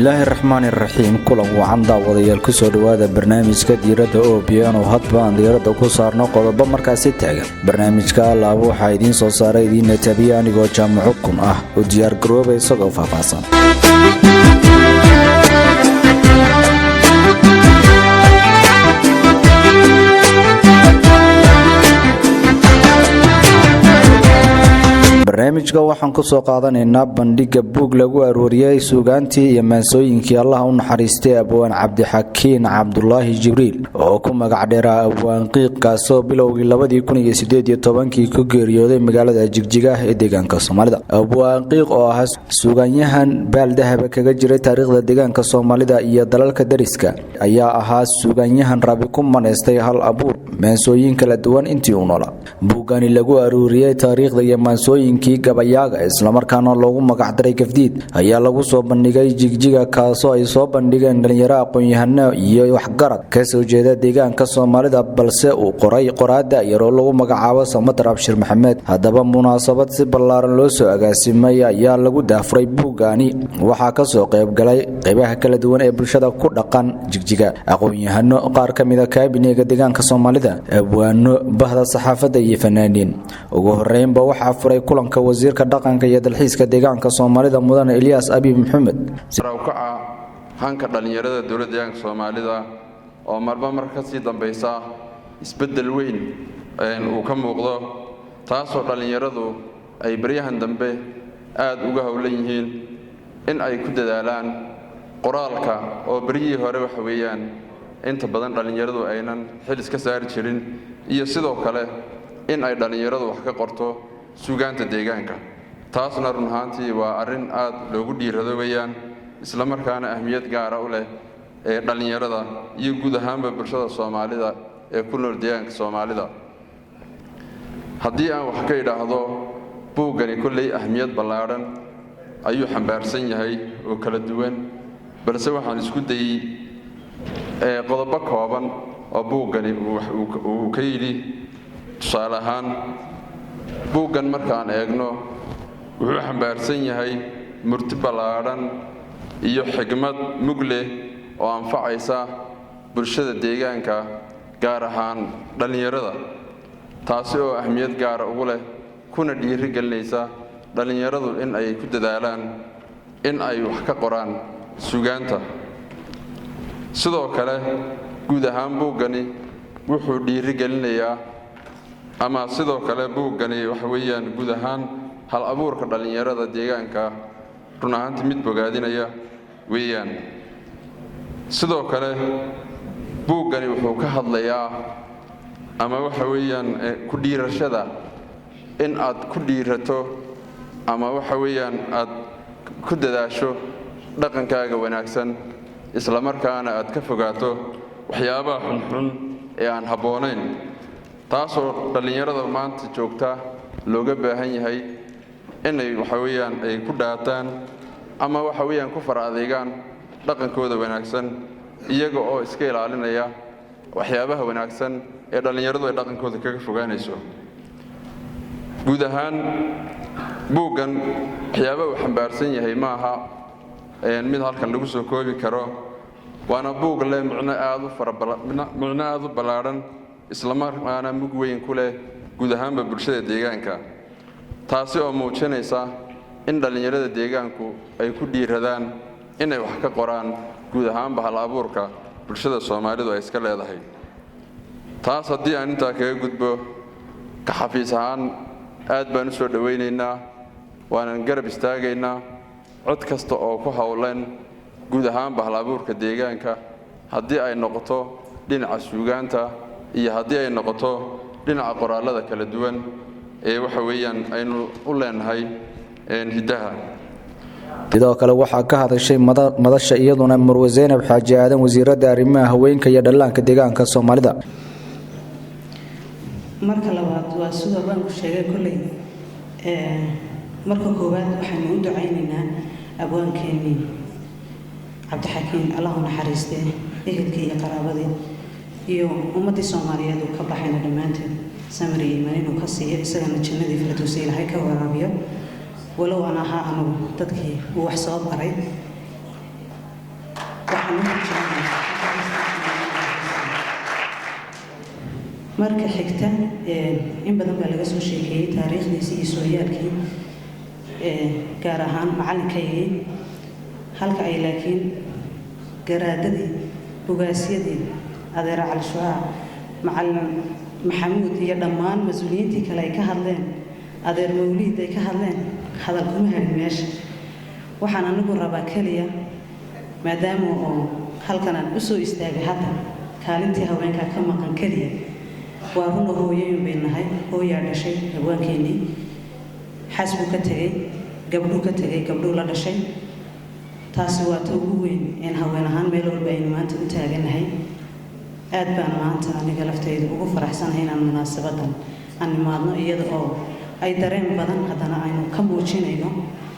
bismillaahi raxmaani raxiim kulan wacan daawadayaal ku soo dhawaada barnaamijka diiradda oo biyaan oo hadba aan diiradda ku saarno qodobo markaasi taagan. Barnaamijka alaabo waxaa idiin soo saaray idiinna tabiya anigoo jaamaco kun ah u diyaar garooba isagoo faahfaahsan. barnaamijka waxaan ku soo qaadanaynaa bandhiga buug lagu arooriyay suugaantii iyo maansooyinkii Allah u naxariistay abwaan Cabdixakiin Cabdullaahi Jibriil oo ku magac dheeraa abwaan qiiq kaasoo bilowgii 2018 ku geeriyooday magaalada Jigjiga ee deegaanka Soomaalida. Abwaan qiiq oo ah suugaanyahan baaldahaba kaga jiray taariikhda deegaanka Soomaalida iyo dalalka dariska ayaa ahaa suugaanyahan rabi ku maneystay hal abuur maansooyin kala duwan intii uu noolaa. buugani lagu arooriyay taariikhda iyo maansooyinkii gabayaaga isla markaana loogu magac daray Gafdiid ayaa lagu soo bandhigay Jigjiga kaasoo ay soo bandhigeen dhalinyaro aqoon-yahano iyo waxgarad ka soo jeeda deegaanka Soomaalida balse uu qoray qoraada yaroo lagu magacaabo Samatar Abshir Maxamed. haddaba munaasabad si ballaaran loo soo agaasimay ayaa lagu daafuray buugani waxaa ka soo qayb galay qaybaha kala duwan ee bulshada ku dhaqan Jigjiga, aqoon-yahano, qaar ka mid ah kaabineyga deegaanka Soomaalida, abwaano, bahda saxaafadda iyo fanaaniin. ugu horeynba waxaa furay kulanka wasiirka dhaqanka iyo dalxiiska deegaanka Soomaalida Mudane Ilyas Abi Maxamed. saraakica hanka dhalinyarada dowladda deegaanka Soomaalida oo marba marka sii dambaysa isbedel weyn uu ka muuqdo, taasoo dhalinyaradu ay baryahan dambe aad uga howlan yihiin in ay ku dadaalaan qoraalka oo bariyii hore wax weeyaan inta badan dhalinyaradu aynan xil iska saari jirin, iyo sidoo kale in ay dhalinyaradu wax ka qorto suugaanta deegaanka. taasna run ahaantii waa arrin aad loogu dhiirado weeyaan, isla markaana ahmiyad gaara u leh ee dhalinyarada iyo guud ahaanba bulshada Soomaalida ee ku nool deegaanka Soomaalida. haddii aan wax ka idhaahdo, buuggani kolley ahmiyad ballaaran ayuu xambaarsan yahay oo kala duwan, balse waxaan isku dayey qodobo kooban oo buuggani uu ka yidhi. tusaale ahaan, buuggan markaan eegno wuxuu xambaarsan yahay murti ballaaran iyo xigmad mug leh oo anfacaysa bulshada deegaanka, gaar ahaan dhalinyarada, taasi oo ahmiyad gaara ugu leh kuna dhiirigelinaysa dhalinyaradu in ay ku dadaalaan in ay wax ka qoraan suugaanta. sidoo kale guud ahaan buuggani wuxuu dhiirigelinayaa ama sidoo kale buuggani waxa weeyaan guud ahaan hal abuurka dhalinyarada deegaanka run ahaantii mid bogaadinaya weeyaan. sidoo kale buuggani wuxuu ka hadlayaa ama waxa weeyaan ku dhiirashada in aad ku dhiirato ama waxa weeyaan aad ku dadaasho dhaqankaaga wanaagsan, isla markaana aad ka fogaato waxyaabaha xunxun ee aan habboonayn, taasoo dhalinyarada maanta joogta looga baahan yahay inay waxa weeyaan ay ku dhaataan ama waxa weeyaan ku far adeegaan dhaqankooda wanaagsan, iyaga oo iska ilaalinaya waxyaabaha wanaagsan ee dhalinyaradu ay dhaqankooda kaga fogaanayso. guud ahaan buuggan waxyaabaha uu xambaarsan yahay maaha mid halkan lagu soo koobi karo, waana buug leh micno aad u ballaaran, isla markaana mug weyn ku leh guud ahaanba bulshada deegaanka, taasi oo muujinaysa in dhalinyarada deegaanku ay ku dhiiradaan inay wax ka qoraan guud ahaanba hal abuurka bulshada Soomaalidu ay iska leedahay. taas haddii aan intaa kaga gudbo, ka xafiis ahaan aad baan u soo dhawaynaynaa, waanan garab istaagaynaa cod kasta oo ku howlan guud ahaanba hal abuurka deegaanka, haddii ay noqoto dhinaca suugaanta iyo haddii ay noqoto dhinaca qoraalada kala duwan ee waxa weeyaan aynu u leenahay hiddaha. sidoo kale waxaa ka hadashay madasha iyaduna Marwe Zainab Xaaji Aadan, wasiiradda arrimaha haweenka iyo dhallaanka deegaanka Soomaalida. marka labaad waa sidoo baan ku sheegay kolley marka koowaad waxaanu u ducaynaynaa abwaankeenii Cabdixakiin, Allah u naxariistee, ehelkii iyo qaraabadii iyo ummadii Soomaaliyeed oo ka baxayna dhammaanteed samri iyo iimaan inuu ka siiyo, isagana jannadii firdawsi Ilaahay ka waraabiyo. walow aan ahaa anigu dadkii uu wax soo baray marka xigta in badan baa laga soo sheekeeyey taariikhdiisii iyo sooyaalkii gaar ahaan macalinkaygii halka ay laakiin garaadadii ugaasyadii adeer cali shucaac macalin maxamuud iyo dhammaan mas-uuliyiintii kale ay ka hadleen adeer mawliid ay ka hadleen hadal kuma harin meesha waxaan anigu rabaa keliya maadaama oo halkan aan u soo istaagay hadda kaalintii haweenkaa ka maqan keliya waa runa hooyayn bay nahay hooyaa dhashay haweenkeennii xaas buu ka tegey gabdhuu ka tegey gabdhuu la dhashay taasi waa ta ugu weyn in haween ahaan meel walba aynu maanta u taaganahay aad baan maanta aniga laftayda ugu faraxsanahay inaan munaasabadan aan nimaadno iyada oo ay dareen badan haddana aynu ka muujinayno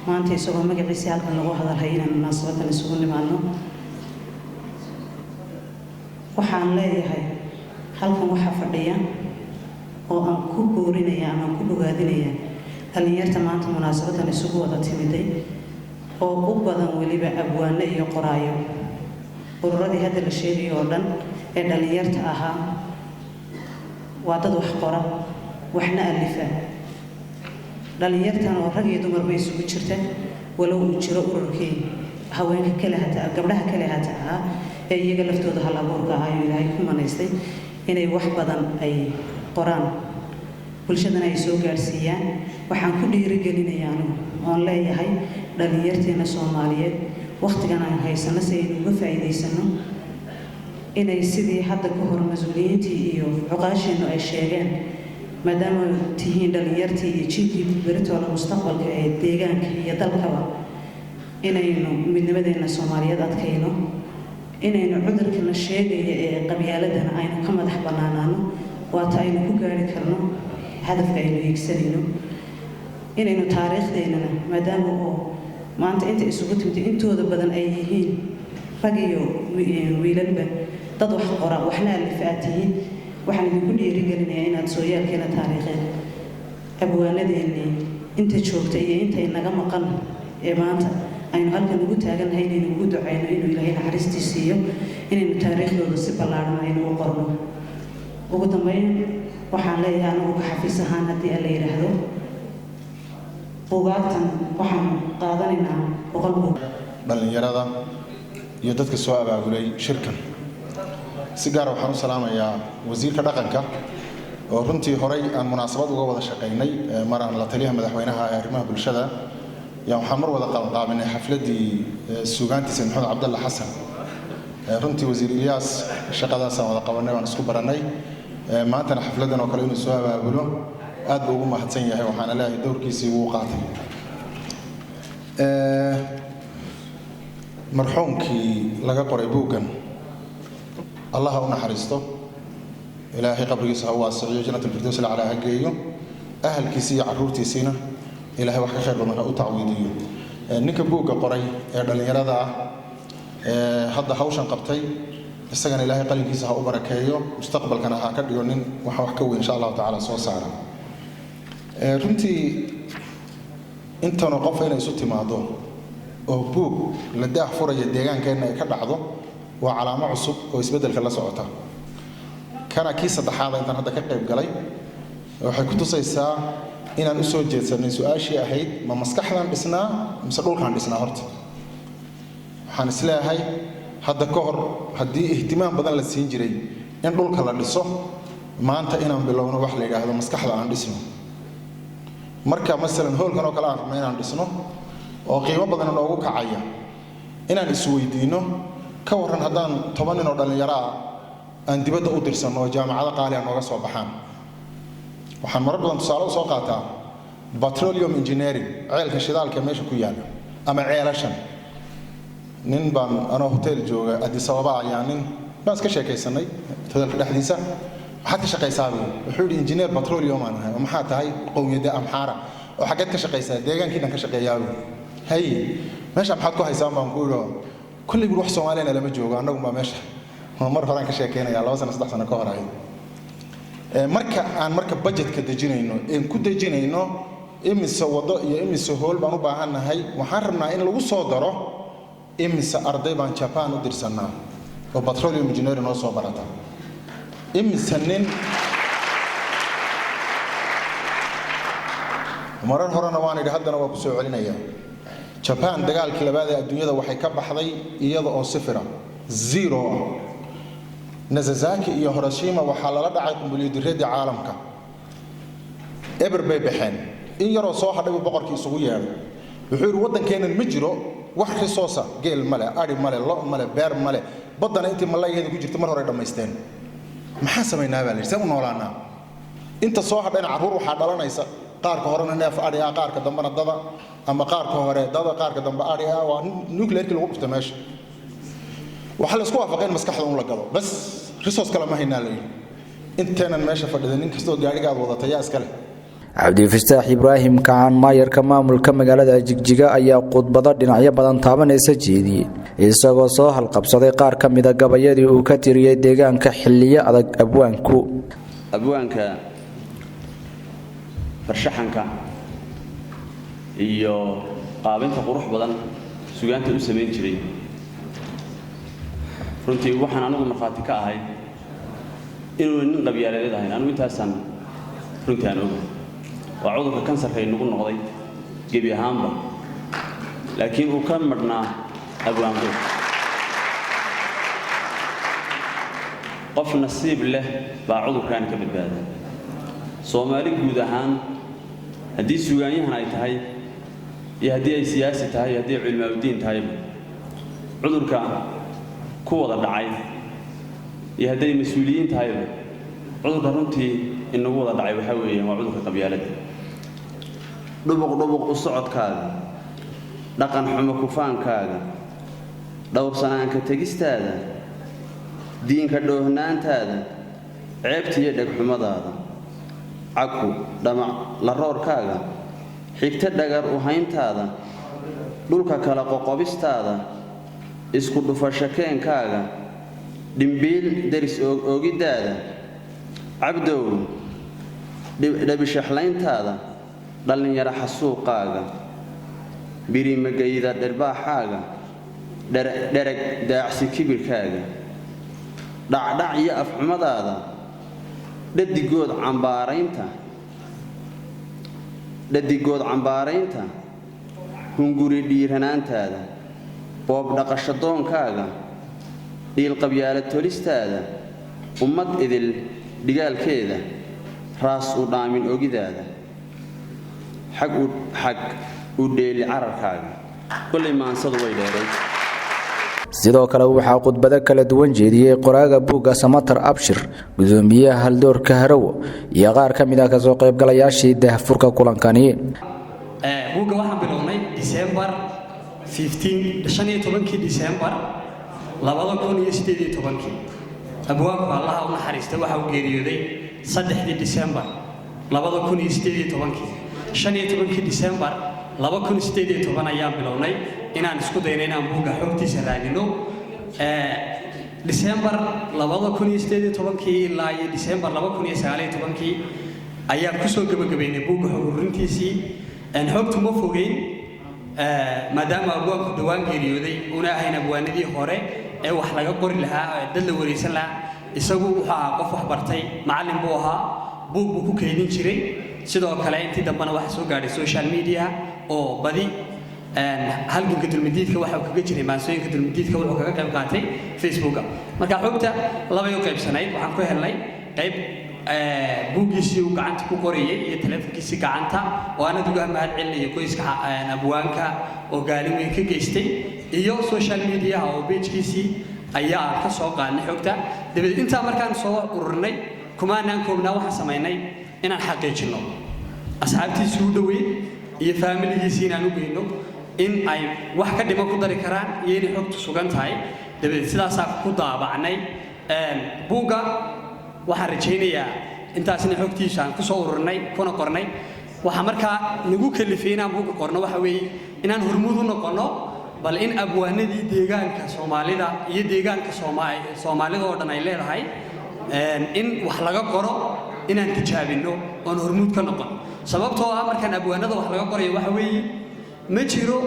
maanta isagoo magaciisii halkan lagu hadalhay inaan munaasabadan isugu nimaadno waxaan leeyahay halkan waxaa fadhiya oo aan ku boorinaya ama aan ku bogaadinaya dhallinyarta maanta munaasabadan isugu wada timiday oo u badan weliba abwaano iyo qoraayo ururadii hadda la sheegay oo dhan ee dhallinyarta ahaa waa dad wax qora waxna alifa dhallinyartan oo rag iyo dumarba isugu jirta walow uu jiro ururkii haweenka kale hataa gabdhaha kale hataa ahaa ee iyaga laftooda hal abuurka ahaa iyo ilaahay ku manaystay inay wax badan ay qoraan bulshadana ay soo gaadhsiiyaan waxaan ku dhiirigelinayaa anigu oon leeyahay dhallinyarteena Soomaaliyeed waqtigan aan haysano si aynu uga faa'iidaysano inay sidii hadda ka hor mas'uuliyiintii iyo cuqaasheenu ay sheegeen maadaama tihiin dhallinyartii iyo jiilkii beritooda mustaqbalka ee deegaanka iyo dalkaba inaynu midnimadeena Soomaaliyeed adkayno inaynu cudurkana sheegaya ee qabyaaladana aynu ka madax bannaanaano waata aynu ku gaari karno hadafka aynu hiigsanayno inaynu taariikhdeennana maadaama oo maanta inta isugu timid intooda badan ay yihiin rag iyo wiilalba dad wax qora waxna alifaad tihiin waxaan idinku dhiirigelinayaa inaad sooyaalkeena taariikheed abwaanadeennii inta joogta iyo inta inaga maqan ee maanta aynu halkan ugu taagannahay inaynu ugu ducayno inuu ilaahay naxariistii siiyo inaynu taariikhdooda si ballaaran aynu u qorno ugu dambeyn waxaan leeyahay anigu ka xafiis ahaan haddii la yidhaahdo buugaagtan waxaan qaadanaynaa 100 buug dhallinyarada iyo dadka soo abaabulay shirkan si gaar ah waxaan u salaamayaa wasiirka dhaqanka oo runtii horay aan munaasabad uga wada shaqeynay maraan la taliyaha madaxweynaha ee arrimaha bulshada yaa waxaan mar wada qabanqaabinay xafladii suugaantiisa maxamed cabdulla xasan runtii wasiir Ilyas shaqadaas aan wada qabanay waan isku baranay maantana xafladan oo kale inuu soo abaabulo aad buu ugu mahadsan yahay waxaana leeyahay doorkiisii uu qaatay marxuumkii laga qoray buugan الله أنا حريصته إلهي قبري سهوا السعي جنة الفردوس على هجيه أهل كيسي عرورتي سينا إلهي وحكي خير لنا أتعويديه نكبوك قري دل يرضى هذا هوشن قبتي السجن إلهي قال كيسها وبركيه مستقبل كان هكذا يونين وحكوا إن شاء الله تعالى سو سعرا رنتي أنت نقف هنا يسوتي معضو أو بوك لداه فرج الدجان كأنه يكبعضه وعلامة عصب ويسبدل كلا سعوتها كان كيس الضحايا أنت هذا كقريب قلي وحكيت سيسا إن الأسود جالسين سؤال شيء أحيد ما مسكحنا بسنا مسقول كان بسنا هرت حنسلا هاي هذا كهر هدي اهتمام بدل السينجري إن دول كلا نصه ما أنت إنا بلون وحلي هذا مسكحنا عند اسمه مركب مثلا هول كانوا كلا ما عند اسمه وقيمة بدل نوعه كعيا إن السويدينه كورن هذان طبعاً إنه دلنا يرى أن تبدأ أدرسنا إنه جامعة قالية إنه رسوا بحام وحنمر بدنا تصاروا سوقاتها بتروليوم إنجينيرينج عيل كشدال كميش كويانا أما عيلاشن ننبان أنا هوتيل جو أدي سوابا يعني بس كشيء كيسني تقدر في الحديثة حتى شقي سابي وحول إنجينير بتروليوم أنا وما حتى هاي قوية ده أمحارة وحاجات كشقي سابي ده كان كده كشقي يابو هاي ماشي أم حدكوا هيسام بنقوله كل بيروح سومالينا لما يجوا عندهم ما ماشي مرة فرانك شيء كنا يا الله سنة 16 سنة كهراء مركب بجت كدجينا إنه إن كنت جينا إنه إمي سوضاء يا إمي سهول بانو بعنا هاي وحرمنا إن لو صادره imise arday baan Japan u dirsanaa oo petroleum engineering noo soo barata imise nin marar horena waan idhi haddana waa ku soo celinayaa Japan dagaalkii labaad ee adduunyada waxay ka baxday iyada oo sifira zero Nagasaki iyo Hiroshima waxa la dhacay qunbuliyadii caalamka eber bay baxeen in yaroo soo hadhay boqorkii isugu yeeray wuxuu yiri wadankeena ma jiro wax resource geel male ari male lo male beer male badana intii malaayada ku jirta mar hore dhameysteen maxaa sameeynaa baa leeyahay u noolaana inta soo hadhayna caruur waxa dhalanaysa qaarka horena neef ari ah qaarka dambana dada ama qaarka hore dada qaarka dambe ari ah waa nuclear lagu dhufto meesha waxa la isku waafaqeen maskaxda un la galo bas resource kala ma haynaa leeyahay inteena meesha fadhida nin kasto gaarigaad wadatay yaa iskale cabdifataax ibraahim kacaan maayarka maamulka magaalada Jigjiga ayaa khudbado dhinacyo badan taabanaysa jeediyay isagoo soo halqabsaday qaar ka mid ah gabayadii uu ka tiriyay deegaanka xilliyo adag abwaanka farshaxanka iyo qaabinta qurux badan suugaanta u sameyn jiray runtii waxaan anigu marxaati ka ahay inuu nin qabyaalad ahayn anigu intaasan runtii aan ogahay waa cudurka kansarka ay nagu noqday gebi ahaanba laakiin uu ka marnaa abwaanku qof nasiib leh baa cudurkan ka badbaaday Soomaali guud ahaan haddii suugaanyahan ay tahay iyo haddii ay siyaasi tahay iyo haddii cilmi tahay cudurka ku wada dhacay iyo haddii mas'uuliyiin tahay cudurka runtii inagu wada dhacay waxa weeyaan waa cudurka qabyaaladda dhubuq u socodkaaga dhaqan xumo kufaankaaga dhowrsanaanka tegistaada diinka dhoohnaantaada ceebta iyo dhagxumadaada caku dhamac la roorkaaga xigta dhagar u hayntaada dhulka kala qoqobistaada isku dhufasho keenkaaga dhimbiil daris oogidaada cabdow dhabishaxlayntaada dhalinyaro xasuuqaaga birimagayda dhirbaaxaaga dhereg daacsi kibirkaaga dhacdhac iyo afxumadaada dhadigood cambaaraynta hunguri dhiiranaantaada boob dhaqasho doonkaaga dhiil qabyaala tolistaada ummad idil dhigaalkeeda raas u dhaamin ogidaada xag u dheeli cararkaaga kulli maansadu way dheeray sidoo kale waxaa khudbado kala duwan jeediyay qoraaga buugga Samatar Abshir gudoomiyaha haldoorka Harawo iyo qaar ka mid ah ka soo qaybgalayaashii daahfurka kulankani buugga waxaan bilownay December 15 December 2018 abwaanku Allah u naxariistay waxa uu geeriyooday 3 December 2018 15 December 2018 ayaan bilownay inaan isku dayno inaan buugga xogtiisa raadino December 2018 ilaa December 2019 ayaan ku soo gabagabeynay buugga xogrintiisii aan xogtu ma fogeyn maadaama abwaanku dhawaan geeriyooday una ahayn abwaanadii hore ee wax laga qori lahaa dad la wareysan lahaa isagu waxa qof wax bartay macallin buu ahaa buug buu ku keedin jiray sidoo kale intii dambana waxa soo gaaray social media oo badi halganka dulmidiidka waxa uu kaga jiray maansooyinka dulmidiidka wuxuu kaga qayb qaatay Facebook marka xogta laba iyo qaybsanayd waxaan ku helnay qayb buugiisii uu gacanta ku qoriyay iyo telefonkiisii gacanta oo aan uga mahad celinayo qoyska abwaanka oo gaalin weyn ka geystay iyo social media oo page-kiisii ayaa ka soo qaadnay xogta dibadda inta markaan soo ururnay kumaanaan koobnaa waxa sameynay inaan xaqiijino asxaabtiisii u dhaweey iyo familigiisii inaan u geyno in ay wax ka dhimo ku dari karaan iyo in xogtu sugan tahay dibadda sidaas ku daabacnay buugga waxaan rajaynayaa intaasina xogtiisa aan ku soo ururnay kuna qornay waxa markaa nagu kalifay inaan buugga qorno waxa weeye inaan hormuud u noqono bal in abwaanadii deegaanka Soomaalida iyo deegaanka Soomaalida oo dhan ay leedahay in wax laga qoro inaan tijaabino oo hormuud ka noqon sababtoo ah markaan abwaanada wax laga qorayo waxa weeye ma jiro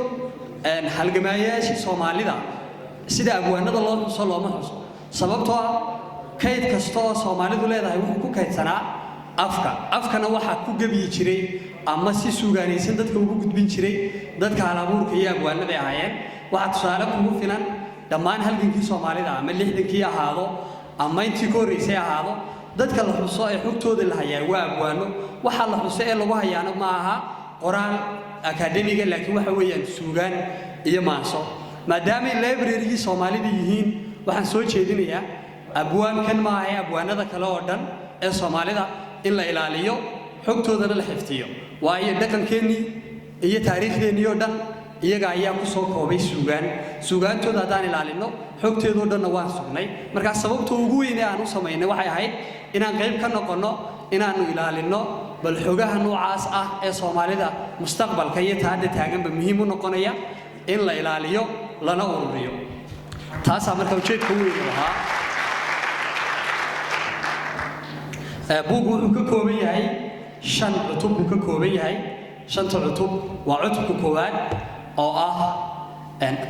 halgamaayaashii Soomaalida sida abwaanada loo xuso looma xuso sababtoo ah kayd kasta oo Soomaalidu leedahay wuxuu ku kaydsanaa afkana waxa ku gabi jiray ama si suugaanaysan dadka ugu gudbin jiray dadka halabuurka iyo abwaanada ahaayeen waxa tusaale kugu filan dhammaan halgankii Soomaalida ama 60kii ahaado ama intii ka horeysay ahaado dadka la xuso ay xogtooda la hayaan waa abwaano waxa la xuso ee lagu hayaano ma aha qoraal akademiga laakiin waxa weeyaan suugaan iyo maaso maadaama library Soomaalida yihiin waxaan soo jeedinayaa abwaankan ma aha abwaanada kale oo dhan ee Soomaalida in la ilaaliyo xogtoodana la xifdiyo waayo dhaqankeennii iyo taariikhdeenii oo dhan iyaga ayaa ku soo koobay suugaantooda hadaan ilaalino xogteedoo dhanna waan sugnay marka sababta ugu weyn ee aan u sameynay waxay ahayd inaan qayb ka noqono inaanu ilaalino bal xogaha noocaas ah ee Soomaalida mustaqbalka iyo taada taaganba muhiim u noqonaya in la ilaaliyo lana ururiyo taas marka ujeedka weyn ahaa buugu wuxuu ka kooban yahay 5 cutub uu ka kooban yahay 5 cutub waa cutubka koowaad oo ah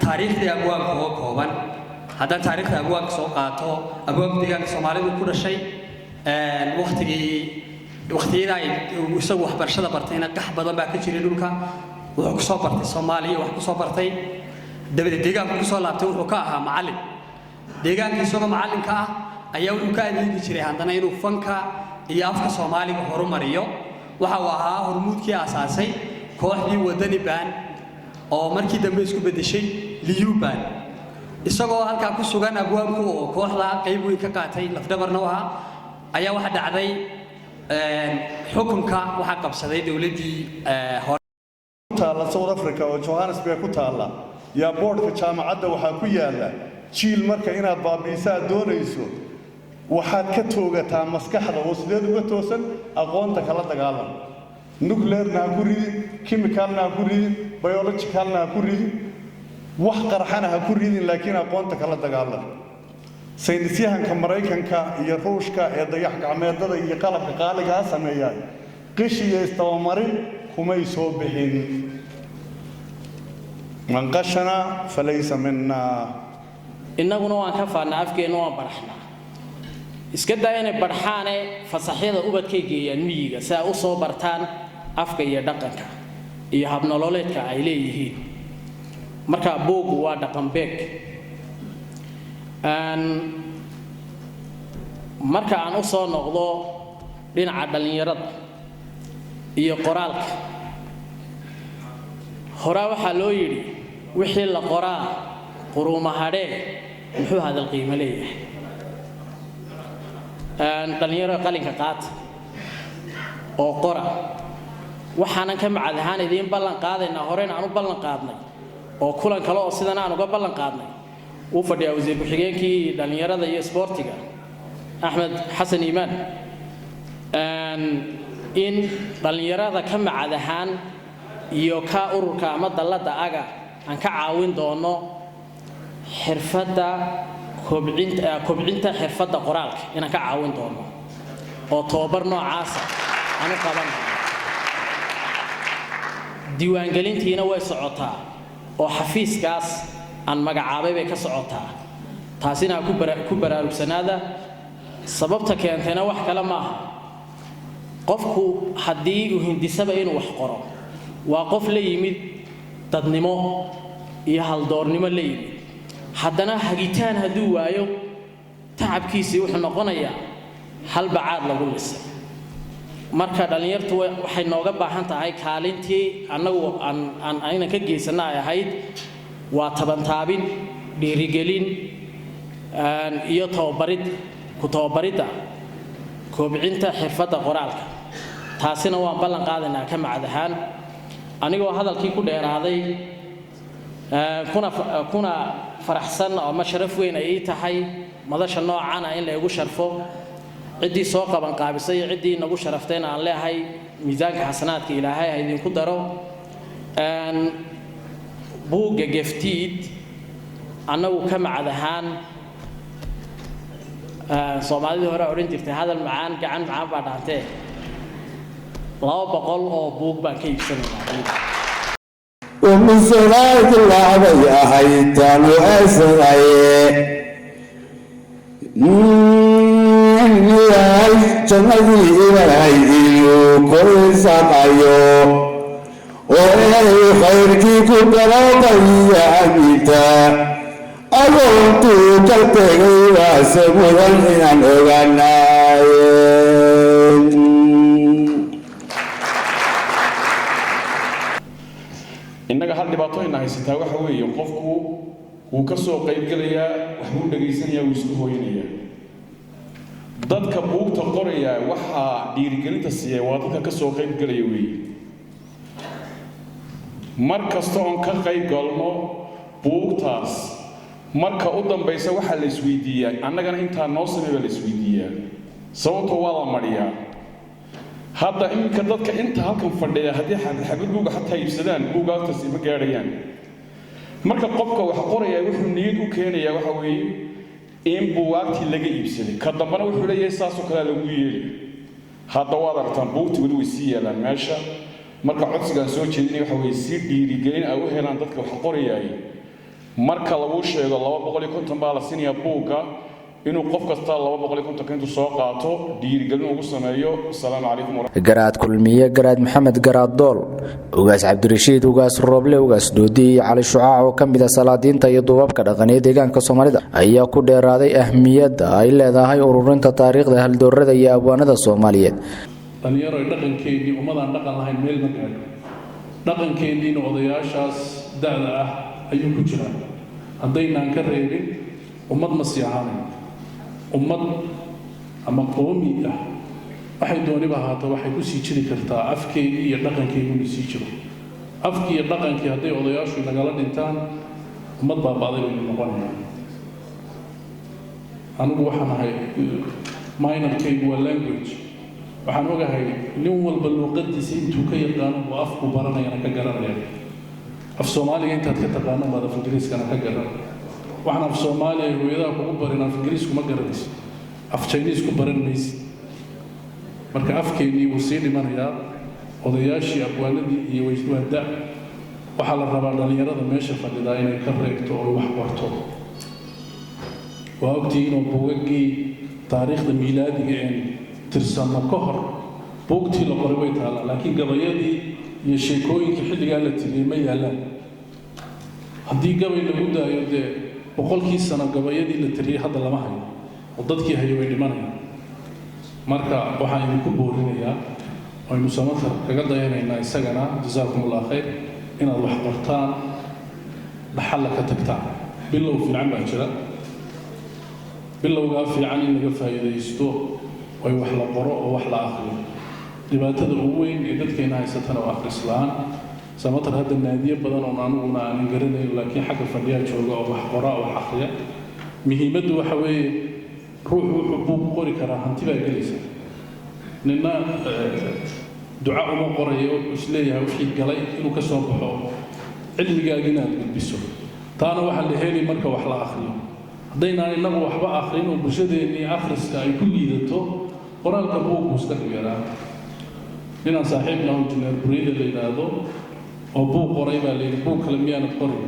taariikhda abwaanka oo kooban haddaan taariikhda abwaanka soo qaato abwaanka deegaanka Soomaalidu ku dhashay waqtiyada ay isagu waxbarashada bartayna qax badan baa ka jiray dhulka wuxuu ku soo bartay Soomaaliya wax ku soo bartay dabada deegaanka ku soo laabtay wuxuu ka ahaa macallin deegaanka isagoo macallinka ah ayaa wuxuu ka adeegi jiray haddana inuu fanka iyo afka Soomaaliga horumariyo waxa uu ahaa hormuudkii aasaasay kooxdii wadani baan oo markii dambe isku bedeshay Liyu baan isagoo halka ku sugan abwaanku oo kooxda qayb weyn ka qaatay lafdabarna waxa ayaa waxa dhacday xukunka waxa qabsaday dawladii taala South Africa oo Johannesburg ku taala yaa boardka jaamacadda waxa ku yaala jiil marka inaad baabiisaa doonayso waxaad ka toogataa maskaxda oo sideed uga toosan aqoonta kala dagaalan nuclear-na ku ridin chemical-na ku ridin biological-na ku ridin wax qarxana ha ku ridin laakiin aqoonta kala dagaalan saynisyahanka Mareykanka iyo Ruushka ee dayax gacmeedada iyo qalabka qaaliga ah sameeyay qishiye istawmarin kumay soo bixin man qashana falaysa minna innaguna waan ka faanaa afkeena waan baraxnaa iska daa inay barxaane fasaxyada ubadkay geeyaan miyiga si ay u soo bartaan afka iyo dhaqanka iyo hab nololeedka ay leeyihiin marka buugu waa dhaqan beeg marka aan u soo noqdo dhinaca dhalinyarada iyo qoraalka hore waxa loo yiri wixii la qoraa quruuma hadhee muxuu hadal qiimo leeyahay dhalinyaro qalinka qaat oo qora waxaanan ka macadahaan idin ballan qaadayna horeen aan u ballan qaadnay oo kulan kale oo sidan aan uga ballan qaadnay uu fadhiyaa wasiir ku-xigeenkii dhalinyarada iyo sportiga Axmed Xasan Iimaan in dhalinyarada ka macadahaan iyo ka ururka ama dalada aga aan ka caawin doono xirfadda kobcinta xirfadda qoraalka inaan ka caawin doono oo tababar noocaas aan u qaban diiwaangelintiina way socotaa oo xafiiskaas aan magacaabay bay ka socotaa taasina ku baraarugsanaada sababta keentayna wax kale ma aha qofku haddii uu hindisaba inuu wax qoro waa qof la yimid dadnimo iyo haldoornimo la yimid haddana hagitaan hadduu waayo tacabkiisii wuxuu noqonayaa hal bacaad lagu lisay marka dhalinyartu waxay nooga baahan tahay kaalintii annagu aan ka geysana ay ahayd waa tabantaabin dhiirigelin iyo tababaridda kobcinta xirfadda qoraalka taasina waan ballan qaadaynaa ka macadahaan anigoo hadalkii ku dheeraaday kuna faraxsan oo masharaf weyn ay tahay madasha noocan in la igu sharfo ciddii soo qaban qaabisay ciddii nagu sharaftayna aan leeyahay miisaanka xasanaadka ilaahay ha idinku daro buugga geftiid annagu ka macadahaan Soomaalida hore oran jirtay hadal macaan gacan macaan baa dhaantay 200 oo buug baan ka iibsanaynaa ومسرات العبي أحيتان وأسرعي يا جنبي إلهي كل سقايو وأي خيرك كبرى يا أميتا أقول تلتقي واسمه من الأغناء innaga hal dhibaato ina haysataa waxa weeye qofku uu ka soo qayb galayaa wax uu dhageysanayaa uu isku hooyinayaa dadka buugta qoraya waxa dhiirigelinta siiyay waa dadka ka soo qayb galaya weeye mar kasta oo ka qayb galno buugtaas marka u dambaysa waxa la isweydiiyaa annagana inta noo sameeyo la isweydiiyaa sababtoo waa la mariyaa hadda iminka dadka inta halkan fadhiya haddii xabad buuga xataa iibsadaan buugaagtaasi ma gaadhayaan marka qofka wax qoraya wuxuu niyad u keenayaa waxa weeye in buugaagtii laga iibsaday ka dambana wuxuu leeyahay saasoo kale lagu yeeli hadda waad aragtaan buugtii weli way sii yeelaan meesha marka codsigaan soo jeedinaya waxa weeye si dhiirigelin ay u helaan dadka wax qorayaay marka lagu sheego 250 baa la siinayaa buugga inuu qof kasta 250 intuu soo qaato dhiirigelin ugu sameeyo. Assalaamu calaykum. garaad kulmiye garaad maxamed garaad dool ugaas cabdirashiid ugaas rooble ugaas doodi cali shucaac oo kamid ah salaadiinta iyo duubabka dhaqaneed deegaanka Soomaalida ayaa ku dheeraaday ahmiyadda ay leedahay ururinta taariikhda haldoorada iyo abwaanada Soomaaliyeed. dhalinyaro dhaqankeedii ummadaan dhaqan lahayn meel ma gaadho dhaqankeediina odayaashaas da'da ah ayuu ku jiraa haddaynaan ka reebin ummad ma sii ahaanayn ummad ama qoomi ah waxay dooniba ahaato waxay ku sii jiri kartaa afkeedii iyo dhaqankeedii sii jiro afkii iyo dhaqankii hadday odayaashu nagala dhintaan ummad baabaaday bay noqonayaan anigu waxaan ahay minorkaygu waa language waxaan ogahay nin walba luuqadiisa intuu ka yaqaano uu afku baranayana ka garanaya af Soomaaliga intaad ka taqaano baad af Ingiriiskana ka garan waxaan af Soomaaliya hooyada kugu barin af Ingiriisku ma garanayso af Chinese ku baran maysid marka afkeennii wuu sii dhimanayaa odayaashii abwaanadii iyo wajwaada waxaa la rabaa dhalinyarada meesha fadhida inay ka reegto oo wax barto waa ogtihiin oo buugaggii taariikhda miilaadiga ee tirsano ka hor buugtii la qoray way taalaa laakiin gabayadii iyo sheekooyinkii xilligaa la tiriyey ma yaalaan haddii gabay lagu daayo dee boqolkii sano gabayadii la tiriyey hadda lama hayo oo dadkii hayo way dhimanayaan marka waxaan idinku boorinayaa aynu samatar kaga dayanaynaa isagana jazaakumullah khayr inaad wax qortaan dhaxalla ka tagtaan bilow fiican baa jira bilowgaa fiican in laga faa'iidaysto way wax la qoro oo wax la akhriyo dhibaatada ugu weyn ee dadkeena haysatana waa akhris la'aan samatar hadda naadiye badan oo aniguna aanan garanayn laakiin xagga fadhiyaa jooga oo wax qora oo wax akhriya muhiimaddu waxa weeye ruuxu wuxuu buug qori karaa hanti baa gelaysa nina duca uma qorayo isleeyahay wixii galay inuu ka soo baxo cilmigaaga inaad gudbiso taana waxaa la heli marka wax la akhriyo haddaynaan innagu waxba akhrin oo bulshadeennii akhriska ay ku liidato qoraalka buugku iska dhigaraa ninaan saaxiib laho injineer buriida la yidhaahdo oo buug qoray baa la yidhi buug kale miyaanad qorin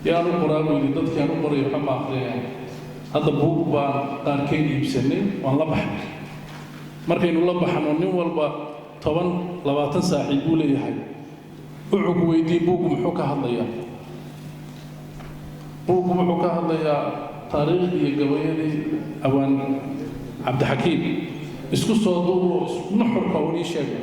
yaan u qoraa buu yidhi dadkii aan u qoray waxa ma akhriyayaan hadda buug baan qaarkeed iibsanay waan la baxnay markaynu la baxno nin walba 10-20 saaxiib buu leeyahay wuxuu weydiiyey buuggu muxuu ka hadlayaa buuggu wuxuu ka hadlayaa taariikhdii iyo gabayadii abwaan cabdixakiim isku soo duubo nuxurka uu ii sheegay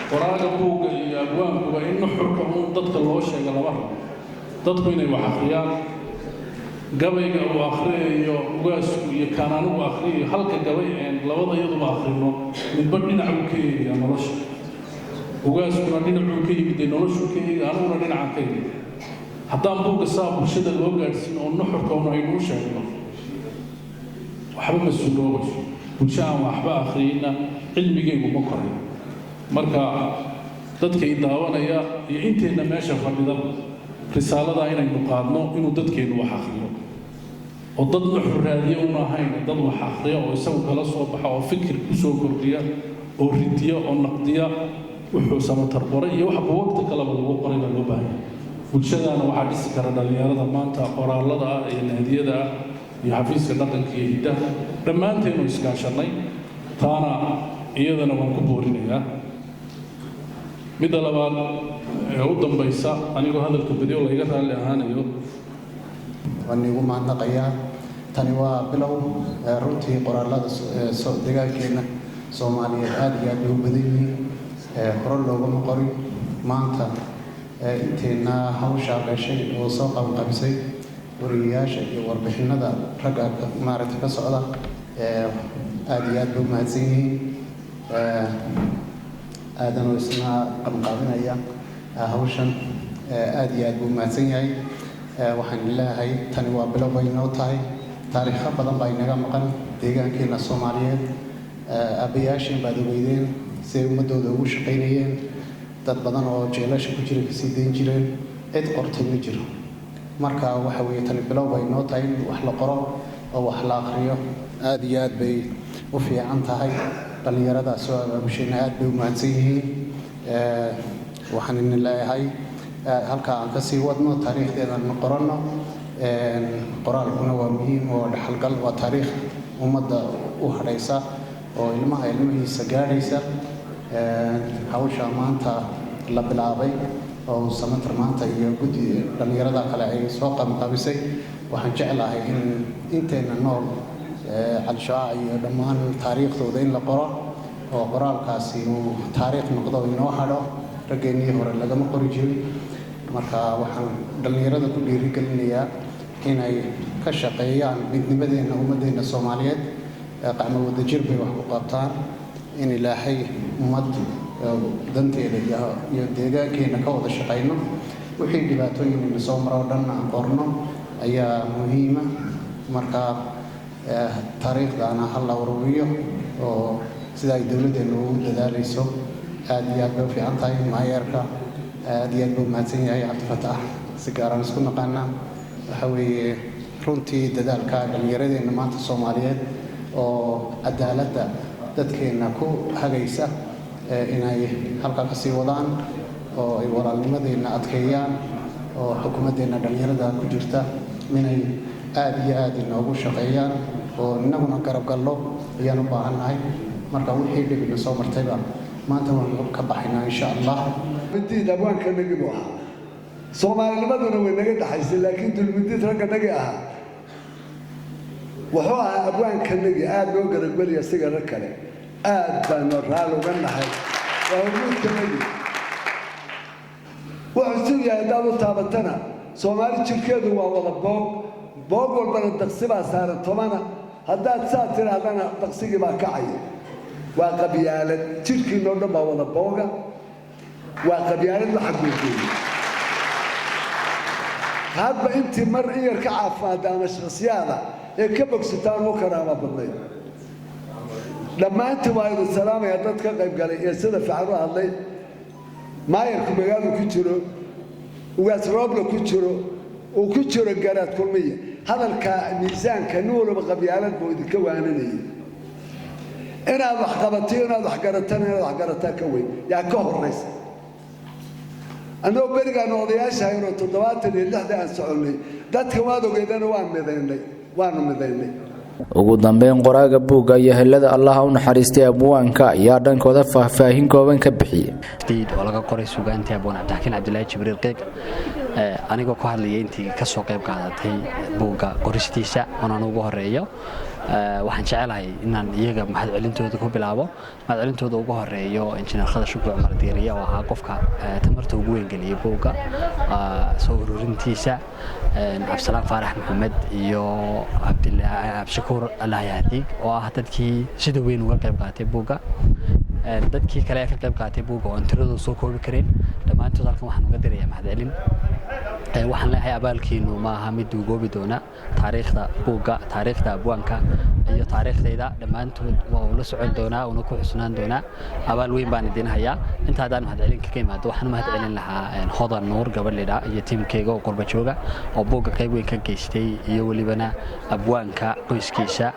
qoraaga buugga iyo abwaankuba in nuxurka uu dadka loo sheega laba rabo dadku inay wax akhriyaan gabayga uu akhriyayo ugaasku iyo kaananugu akhriyayo halka gabay een labada iyaduba akhrino midba dhinac uu ka eegaya nolosha ugaaskuna dhinacuu ka yimid ee noloshuu ka eegaya aniguna dhinacan ka eegay haddaan buugga saa bulshada loo gaadhsiin oo nuxurka una aynuu sheegno waxba ma sugoobayso bulsho aan waxba akhriyeyna cilmigaygu ma koray marka dadkay daawanaya iyo inteenna meesha fadhida risaalada inaynu qaadno inuu dadkeennu wax akhriyo oo dad la xuraadiyo una ahayn dad wax akhriya oo isagu kala soo baxa oo fikir ku soo kordhiya oo ridiya oo naqdiya wuxuu samatar qoray iyo wax buugta kale lagu qoray loo baahan bulshadana waxa dhisi kara dhalinyarada maanta qoraalada ah iyo naadiyada ah iyo xafiiska dhaqanka iyo hidaha dhammaanteenu iskaashanay taana iyadana waan ku boorinayaa mid labaad u dambaysa anigoo hadalka badiyo la iga raali ahaanayo anigu maantaqaya tani waa bilow runtii qoraalada deegaankeena Soomaaliyeed aad iyo aad u badan yihiin hore loogama qorin maanta inteena hawsha gashay oo soo qabqabisay wariyaasha iyo warbixinada ragga maaragtay ka socda aad iyo aad u mahadsan yihiin aadan isna qabqabinaya hawshan aad iyo aad u mahadsan yahay waxaan ilaahay tani waa bilow ay noo tahay taariikh badan baa inaga maqan deegaankeena Soomaaliyeed abayaashin baad ogeydeen si ummadooda ugu shaqeynayeen dad badan oo jeelasha ku jira ka sii deyn jireen cid qortay ma jiro marka waxa weeye tani bilow ay noo tahay wax la qoro oo wax la akhriyo aad iyo aad bay u fiican tahay dhalinyarada soo abaabusheena aad bay u mahadsan yihiin waxaan in leeyahay halka aan ka sii wadno taariikhdeeda aan qoranno qoraalkuna waa muhiim oo dhaxalgal waa taariikh ummadda u hadhaysa oo ilmihiisa gaadhaysa hawsha maanta la bilaabay oo samatar maanta iyo guddi dhalinyarada kale ay soo qabqabisay waxaan jeclahay in inteena nool calshaac iyo dhammaan taariikhdooda in la qoro oo qoraalkaasi uu taariikh noqdo inoo hadho raggeenii hore lagama qori jirin marka waxaan dhalinyarada ku dhiirigelinayaa inay ka shaqeeyaan midnimadeena ummaddeena Soomaaliyeed qacmo wadajir bay wax ku qabtaan in ilaahay ummad danteeda iyo deegaankeena ka wada shaqeyno wixii dhibaatooyin soo maro dhan aan qorno ayaa muhiim ah marka taariikhdaana hal la ururiyo oo sida ay dawladdeenu ugu dadaalayso aad iyo aad bay u fiican tahay maayeerka aad iyo aad buu mahadsan yahay cabdifataax si gaaraan isku naqaanaa waxa weeye runtii dadaalka dhallinyaradeenna maanta Soomaaliyeed oo cadaaladda dadkeena ku hagaysa inay halka ka sii wadaan oo ay walaalnimadeena adkeeyaan oo xukuumaddeena dhalinyarada ku jirta inay aad iyo aad inoogu shaqeeyaan oo innaguna garab gallo ayaan u baahannahay marka wixii dhibina soo martayba maanta waan ka baxaynaa insha Allah midii dabwaanka nagi buu ahaa Soomaalimaduna way naga dhaxaysay laakiin dulmidid ragga nagi ahaa wuxuu ahaa abwaanka nagi aad loo garagbalaya sigaar kale aad baan raal uga nahay waa mudka nagi wuxuu yahay dad u taabatana Soomaali jirkeedu waa wada boog walbana daqsi baa saaran tomana haddaad saa tirahdana daqsigii baa kacaya waa qabyaalad jirkiinoo dhan baa wada booga waa qabyaalad la xaguuqeeyey hadba intii mar in yar ka caafimaada ama shakhsiyaada ee ka bogsataan u karaama badnayd dhammaantii waa idin salaamaya dad ka qayb galay ee sida fiican u hadlay maayarku magaaladu ku jiro ugaas roobla ku jiro uu ku jiro garaad kulmiya hadalka miisaanka nin walba qabyaalad buu idinka waananayay inaad wax qabato inaad wax garataan inaad wax garataa ka weyn yaa ka horraysa anoo berigaan odayaasha hayno 76 aan soconay dadka waad ogeedana waanu midaynay ugu dambeyn qoraaga buugga iyo helada Allah u naxariistay abwaanka ayaa dhankooda faahfaahin kooban ka bixiyay oo laga qoray suugaantii abwaan Cabdixakiin Cabdullaahi Jibriil Qiiq anigoo ku hadlayay intii ka soo qayb qaadatay buugga qoristiisa oo ugu horeeyo waxaan jecelahay inaan iyaga mahadcelintooda ku bilaabo mahadcelintooda ugu horeeyo injineer Khadar Shukri Cumar Diiriye oo ahaa qofka tamarta ugu weyn galiyay buugga soo ururintiisa Abdisalaam Faarax Maxamed iyo Cabdilaahi Abshakuur Allah yahdiig oo ah dadkii sida weyn uga qayb qaatay buugga dadkii kale ka qayb qaatay buugga oo tiradooda soo koobi kareen dhammaantood halkan waxaan uga dirayaa mahadcelin waxaan leeyahay abaalkiinu ma aha mid duugoobi doona taariikhda buugga taariikhda abwaanka iyo taariikhdayda dhammaantood waa ula socon doonaa una ku xusnaan doonaa abaal weyn baan idin hayaa inta haddaan mahadcelin kaga imaado waxaan mahadcelin lahaa hodan nuur gabadhidha iyo tiimkayga oo qurba jooga oo buugga qayb weyn ka geystay iyo welibana abwaanka qoyskiisa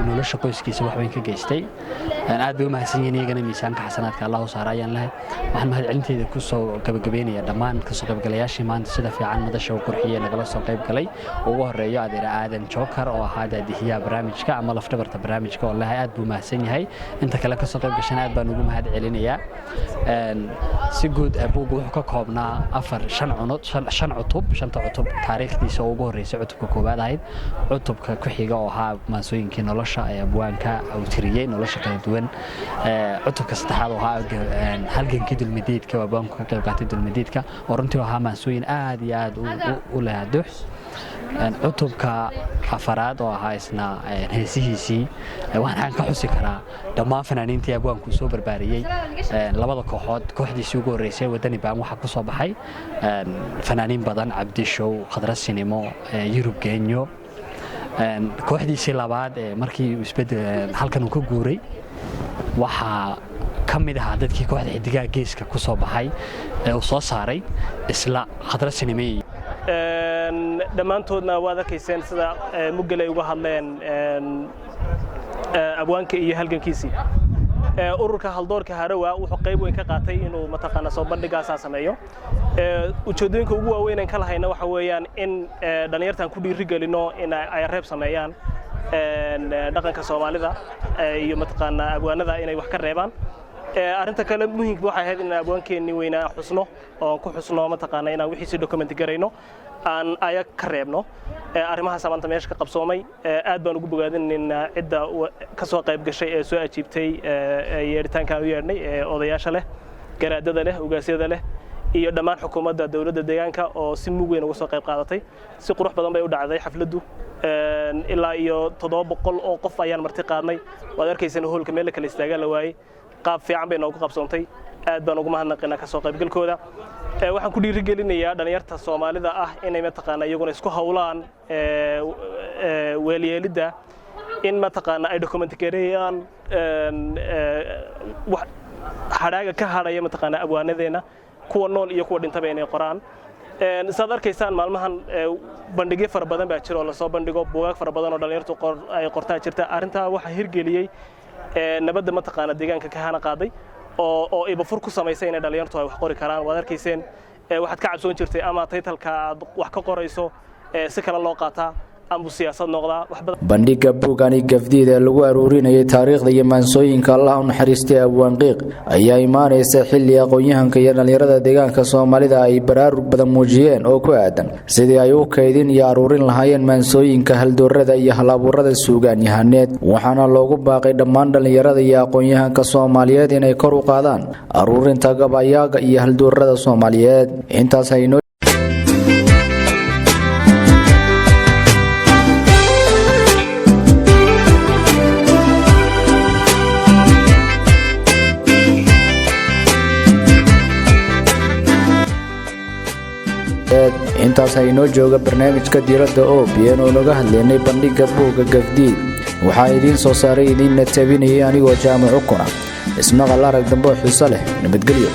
nolosha qoyskiisa wax weyn ka geystay aad bay u mahadsan yihiin iyagana miisaanka xasanaadka allah u saara ayaan lahay waxaan mahadcelinteeda ku soo gabagabeynaya dhammaan kasoo qaybgalayaashii maanta sida fiican madasha u qurxiyey nagala soo qayb galay ugu horeeyo adeera aadan jookar oo ahaa daadihiyaha barnaamijka ama lafdhabarta barnaamijka oo lahay aad buu mahadsan yahay inta kale kasoo qayb gashana aad baan ugu mahad celinayaa si guud buugga wuxuu ka koobnaa shan cutub taariikhdiisa oo ugu horreysay cutubka koowaad ahayd cutubka ku xiga oo ahaa maansooyinkii nolosha ee abwaanka uu tiriyey nolosha kala duwan cutubka saddexaad oo ahaa halgankii dulmidiidka oo abwaanku ka qayb qaatay dulmidiidka oo runtii ahaa maansooyin aad iyo aad u leh dux cutubka afaraad oo ahaa isna heesihiisii waxaan ka xusi karaa dhammaan fanaaniintii abwaanku soo barbaariyey labada kooxood kooxdiisii ugu horreysay wadani baan waxaa ku soo baxay fanaaniin badan cabdishow khadra sinimo yurub geenyo kooxdiisii labaad markii halkan uu ka guuray waxaa ka mid ahaa dadkii kooxda xidigaha geeska ku soo baxay ee uu soo saaray isla khadra sinimey dhammaantoodna waad arkayseen sida muggal ay uga hadleen abwaanka iyo halgankiisii ururka haldoorka harawa wuxuu qayb weyn ka qaatay inuu mataqaana soo bandhigaasaa sameeyo ujeedooyinka ugu waaweyn aan ka lahayna waxa weeyaan in dhalinyartan ku dhiirigelino in ay reeb sameeyaan dhaqanka Soomaalida iyo mataqaana abwaanada inay wax ka reebaan arinta kale muhiimka waxay ahayd in abwaankeeni weynaa xusno oo ku xusno mataqaana inaan wixii si document gareyno aan aya ka reebno arrimaha samanta meesha ka qabsoomay aad baan ugu bogaadinaynaa cidda ka soo qayb gashay ee soo ajiibtay yeeritaanka u yeernay odayaasha leh garaadada leh ugaasyada leh iyo dhammaan xukuumadda dawladda deegaanka oo si mug weyn uga soo qayb qaadatay si qurux badan bay u dhacday xafladdu ilaa iyo 700 oo qof ayaan marti qaadnay waad arkaysaan hoolka meel kale istaaga la waayay qaab fiican bay noogu qabsoontay aad baan ugu mahadnaqaynaa ka soo qaybgalkooda waxaan ku dhiirigelinayaa dhalinyarta Soomaalida ah inay mataqaana iyaguna isku hawlaan weelyeelida in mataqaana ay document gareeyaan hadaaga ka hadhaya mataqaana abwaanadeena kuwa nool iyo kuwa dhintaba inay qoraan saad arkaysaan maalmahan bandhigyo fara badan baa jira oo la soo bandhigo buugaag fara badan oo dhalinyartu ay qortaa jirta arinta waxa hirgeliyay nabadda mataqaana deegaanka ka hana qaaday oo iba fur ku sameysay in dhalinyartu ay wax qori karaan waad arkayseen waxaad ka cabsoon jirtay ama title-ka aad wax ka qorayso si kala loo qaataa ama siyaasad noqda wax badan bandhiga buugani gafdiida lagu aruurinayay taariikhda iyo maansooyinka Allah u naxariistay abwaan qiiq ayaa imaanaysa xilli aqoon-yahanka iyo dhalinyarada deegaanka Soomaalida ay baraarug badan muujiyeen oo ku aadan sidii ay u kaydin iyo aruurin lahaayeen maansooyinka haldoorada iyo hal-abuurada suugaanyahaneed waxaana loogu baaqay dhammaan dhalinyarada iyo aqoon-yahanka Soomaaliyeed inay kor u qaadaan aruurinta gabayaaga iyo haldoorada Soomaaliyeed intaas ay intaas ay noo jooga barnaamijka diiradda oo biyeen oo naga hadlaynay bandhiga buugga gafdiid waxaa idiin soo saaray idiinna tabinayay anigoo jaamac ukuna ismaqal arag dambe oo xiiso leh nabadgelyo